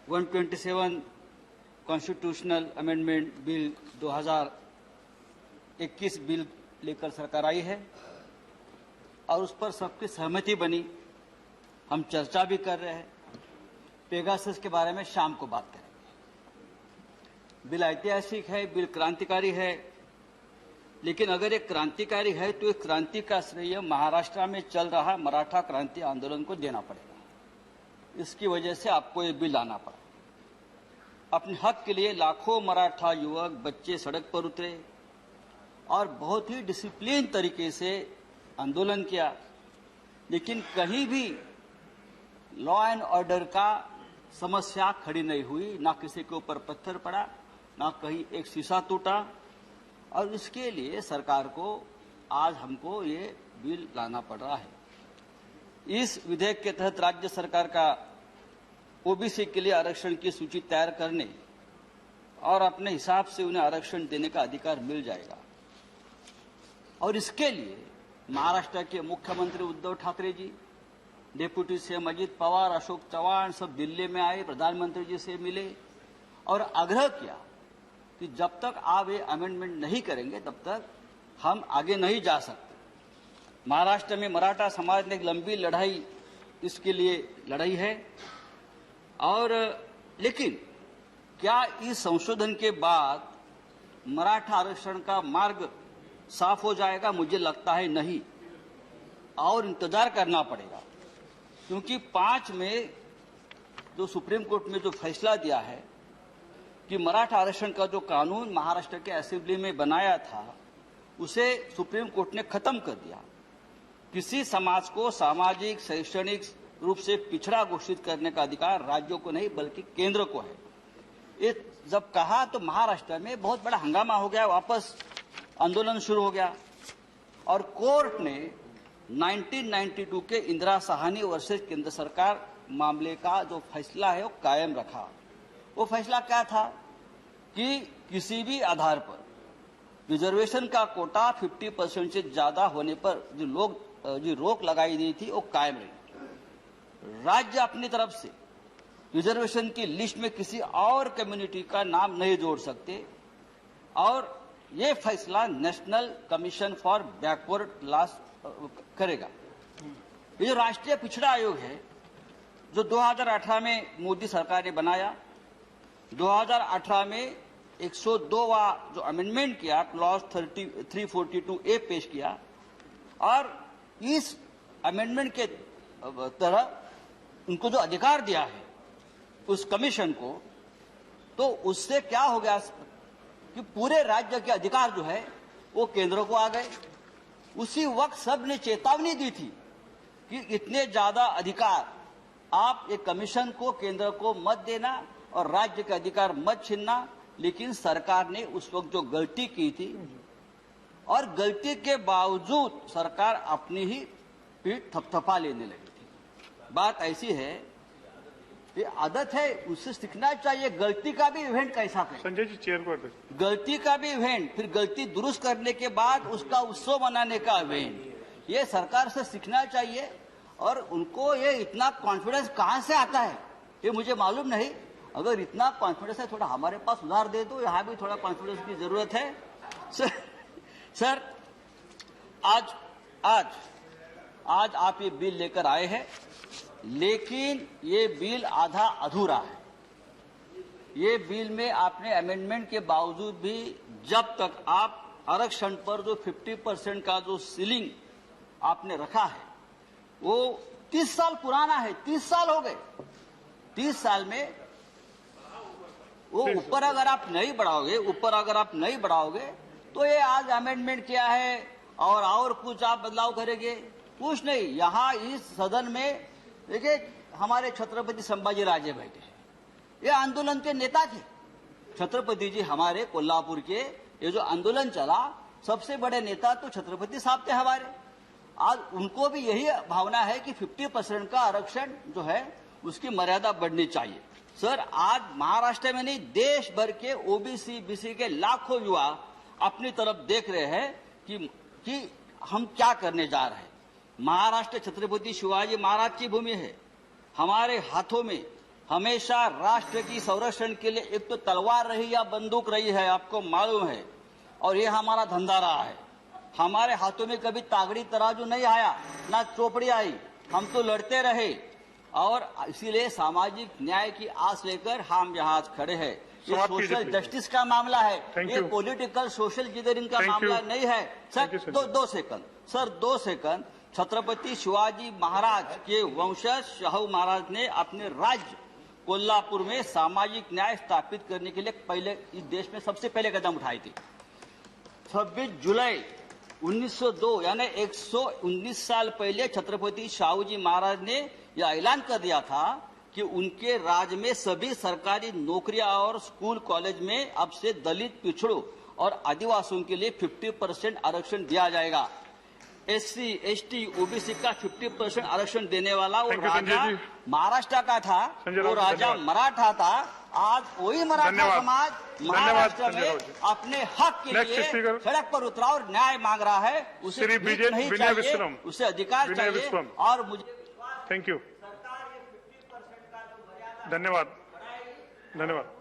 127 constitutional amendment bill 2021 bill लेकर सरकार आई है और उस पर सबकी सहमति बनी। हम चर्चा भी कर रहे हैं। पेगासस के बारे में शाम को बात करेंगे। बिल ऐतिहासिक है, बिल क्रांतिकारी है, लेकिन अगर एक क्रांतिकारी है तो इस क्रांति का श्रेय महाराष्ट्र में चल रहा मराठा क्रांति आंदोलन को देना पड़ेगा। इसकी वजह से आपको ये बिल लाना पड़ा। अपने हक के लिए लाखों मराठा युवक बच्चे सड़क पर उतरे और बहुत ही डिसिप्लिन तरीके से आंदोलन किया, लेकिन कहीं भी लॉ एंड ऑर्डर का समस्या खड़ी नहीं हुई। ना किसी के ऊपर पत्थर पड़ा, ना कहीं एक शीशा टूटा। और इसके लिए सरकार को आज हमको ये बिल लाना पड़ रहा है। इस विधेयक के तहत राज्य सरकार का ओबीसी के लिए आरक्षण की सूची तैयार करने और अपने हिसाब से उन्हें आरक्षण देने का अधिकार मिल जाएगा। और इसके लिए महाराष्ट्र के मुख्यमंत्री उद्धव ठाकरे जी, डिप्टी सीएम अजित पवार, अशोक चव्हाण सब दिल्ली में आए, प्रधानमंत्री जी से मिले और आग्रह किया कि जब तक आप ये अमेंडमेंट नहीं करेंगे तब तक हम आगे नहीं जा सकते। महाराष्ट्र में मराठा समाज ने एक लंबी लड़ाई इसके लिए लड़ाई है। और लेकिन क्या इस संशोधन के बाद मराठा आरक्षण का मार्ग साफ हो जाएगा? मुझे लगता है नहीं, और इंतजार करना पड़ेगा। क्योंकि 5 में जो सुप्रीम कोर्ट में जो फैसला दिया है कि मराठा आरक्षण का जो कानून महाराष्ट्र के असेंबली में बनाया था उसे सुप्रीम कोर्ट ने खत्म कर दिया। किसी समाज को सामाजिक शैक्षणिक रूप से पिछड़ा घोषित करने का अधिकार राज्यों को नहीं बल्कि केंद्र को है। ये जब कहा तो महाराष्ट्र में बहुत बड़ा हंगामा हो गया, वापस आंदोलन शुरू हो गया और कोर्ट ने 1992 के इंदिरा साहनी वर्सेस केंद्र सरकार मामले का जो फैसला है वो कायम रखा। वो फैसला क्या था कि किसी भी आधार पर रिजर्वेशन का कोटा 50% से ज्यादा होने पर जो रोक लगाई गई थी वो कायम रही। राज्य अपनी तरफ से रिजर्वेशन की लिस्ट में किसी और कम्युनिटी का नाम नहीं जोड़ सकते और ये फैसला national commission for backward class करेगा। ये जो राष्ट्रीय पिछड़ा आयोग है जो 2018 में मोदी सरकार ने बनाया, 2018 में 102वां जो अमेंडमेंट किया, क्लॉज 342A पेश किया और इस अमेंडमेंट के तरह उनको जो अधिकार दिया है उस कमीशन को, तो उससे क्या हो गया कि पूरे राज्य के अधिकार जो है वो केंद्र को आ गए। उसी वक्त सब ने चेतावनी दी थी कि इतने ज्यादा अधिकार आप एक कमीशन को, केंद्र को मत देना और राज्य के अधिकार मत छीनना। लेकिन सरकार ने उस वक्त जो गलती की थी और गलती के बावजूद सरकार अपनी ही पीठ थपथपा लेने लगी थी। बात ऐसी है, ये आदत है, उससे सीखना चाहिए। गलती का भी इवेंट कैसा करें? संजय जी चेयर पर। गलती का भी इवेंट, फिर गलती दुरुस्त करने के बाद उसका उत्सव मनाने का इवेंट, ये सरकार से सीखना चाहिए। और उनको ये इतना कॉन्फिडेंस कहां से आता है ये मुझे मालूम नहीं। अगर इतना कॉन्फिडेंस है थोड़ा हमारे पास उधार दे दो, यहाँ भी थोड़ा कॉन्फिडेंस की जरूरत है। सर आज आप ये बिल लेकर आए हैं, लेकिन ये बिल आधा अधूरा है। ये बिल में आपने अमेंडमेंट के बावजूद भी जब तक आप आरक्षण पर जो 50% का जो सीलिंग आपने रखा है वो 30 साल पुराना है। 30 साल हो गए। 30 साल में वो ऊपर अगर आप नहीं बढ़ाओगे तो ये आज अमेंडमेंट किया है और कुछ आप बदलाव करेंगे? कुछ नहीं। यहाँ इस सदन में देखिए हमारे छत्रपति संभाजी राजे बैठे हैं, ये आंदोलन के नेता थे। छत्रपति जी हमारे कोल्हापुर के ये जो आंदोलन चला सबसे बड़े नेता तो छत्रपति साहब थे हमारे। आज उनको भी यही भावना है कि 50% का आरक्षण जो है उसकी मर्यादा बढ़नी चाहिए। सर आज महाराष्ट्र में नहीं देश भर के ओबीसी बीसी के लाखों युवा अपनी तरफ देख रहे हैं कि हम क्या करने जा रहे हैं। महाराष्ट्र छत्रपति शिवाजी महाराज की भूमि है। हमारे हाथों में हमेशा राष्ट्र की संरक्षण के लिए एक तो तलवार रही या बंदूक रही है, आपको मालूम है, और ये हमारा धंधा रहा है। हमारे हाथों में कभी तागड़ी तराजू नहीं आया, ना चोपड़ी आई, हम तो लड़ते रहे, और इसीलिए सामाजिक न्याय की आस लेकर हम यहाँ खड़े हैं। ये सोशल जस्टिस का मामला है, ये पॉलिटिकल सोशल इंजीनियरिंग का मामला नहीं है। सर दो second sir, 2 second. Chhatrapati Shivaji Maharaj के वंशज शाहू महाराज ने अपने राज्य कोल्हापुर में सामाजिक न्याय स्थापित करने के लिए पहले इस देश में सबसे पहले कदम उठाई थी। 26 जुलाई 1902 यानी 119 साल पहले छत्रपति शाहू जी महाराज ने यह ऐलान कर दिया था कि उनके राज्य में सभी सरकारी नौकरियां और स्कूल कॉलेज में अब से दलित, पिछड़ों और आदिवासियों के लिए 50% आरक्षण दिया जाएगा। SC, ST, OBC का 50% आरक्षण देने वाला वो राजा महाराष्ट्र का था, वो राजा मराठा था। आज वही मराठा समाज महाराष्ट्र में अपने हक के लिए सड़क पर उतरा और न्याय मांग रहा है। उसे नहीं चाहिए, उसे अधिकार चाहिए। और मुझे थैंक यू, धन्यवाद, धन्यवाद।